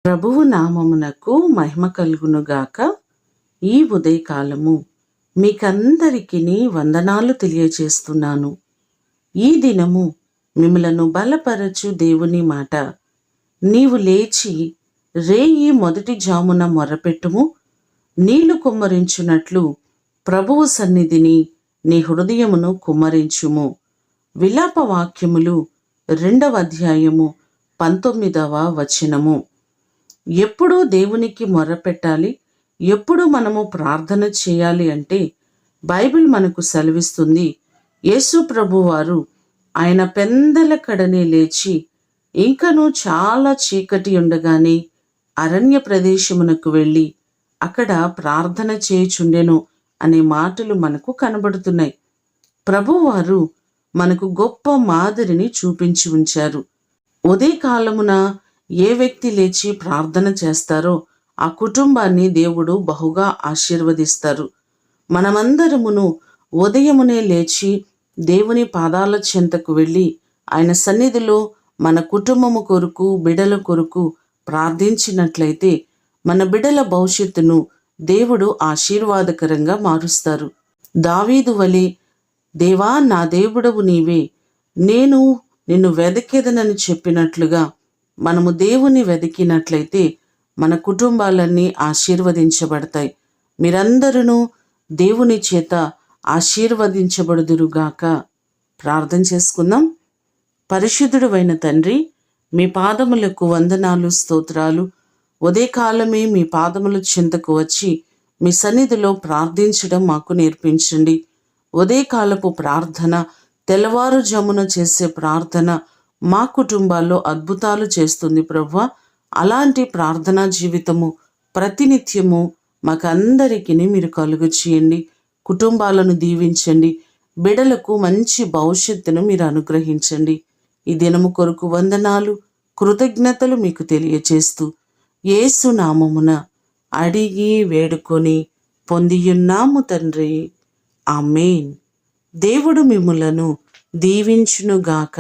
ప్రభువు నామమునకు మహిమ కలుగునుగాక. ఈ ఉదయకాలము మీకందరికీ వందనాలు తెలియజేస్తున్నాను. ఈ దినము మిమ్మలను బలపరచు దేవుని మాట. నీవు లేచి రేయి మొదటి జామున మొరపెట్టుము, నీళ్లు కుమ్మరించున్నట్లు ప్రభువు సన్నిధిని నీ హృదయమును కుమ్మరించుము. విలాప వాక్యములు 2వ అధ్యాయము 19వ వచనము. ఎప్పుడు దేవునికి మొర్రపెట్టాలి, ఎప్పుడు మనము ప్రార్థన చేయాలి అంటే బైబిల్ మనకు సెలవిస్తుంది. యేసు ప్రభువారు ఆయన పెందల కడనే లేచి ఇంకనూ చాలా చీకటి ఉండగానే అరణ్య ప్రదేశమునకు వెళ్ళి అక్కడ ప్రార్థన చేయుచుండెను అనే మాటలు మనకు కనబడుతున్నాయి. ప్రభువారు మనకు గొప్ప మాదిరిని చూపించి ఉంచారు. ఉదయకాలమున ఏ వ్యక్తి లేచి ప్రార్థన చేస్తారో ఆ కుటుంబాన్ని దేవుడు బహుగా ఆశీర్వదిస్తారు. మనమందరమును ఉదయమునే లేచి దేవుని పాదాల చెంతకు వెళ్ళి ఆయన సన్నిధిలో మన కుటుంబము కొరకు, బిడల కొరకు ప్రార్థించినట్లయితే మన బిడల భవిష్యత్తును దేవుడు ఆశీర్వాదకరంగా మారుస్తారు. దావీదు వలె, దేవా నా దేవుడవు నీవే, నేను నిన్ను వెదకెదనని చెప్పినట్లుగా మనము దేవుని వెతికినట్లయితే మన కుటుంబాలన్నీ ఆశీర్వదించబడతాయి. మీరందరూ దేవుని చేత ఆశీర్వదించబడుదురుగాక. ప్రార్థన చేసుకుందాం. పరిశుద్ధుడైన తండ్రి, మీ పాదములకు వందనాలు, స్తోత్రాలు. ఉదయకాలమే మీ పాదముల చెంతకు వచ్చి మీ సన్నిధిలో ప్రార్థించడం మాకు నేర్పించండి. ఉదయకాలపు ప్రార్థన, తెల్లవారుజామున చేసే ప్రార్థన మా కుటుంబాల్లో అద్భుతాలు చేస్తుంది ప్రభువా. అలాంటి ప్రార్థనా జీవితము ప్రతినిత్యము మాకందరికీ మీరు కలుగు చేయండి. కుటుంబాలను దీవించండి. బిడలకు మంచి భవిష్యత్తును మీరు అనుగ్రహించండి. ఈ దినము కొరకు వందనాలు, కృతజ్ఞతలు మీకు తెలియచేస్తూ యేసు నామమున అడిగి వేడుకొని పొందియున్నాము తండ్రి. ఆమేన్. దేవుడు మిమ్ములను దీవించునుగాక.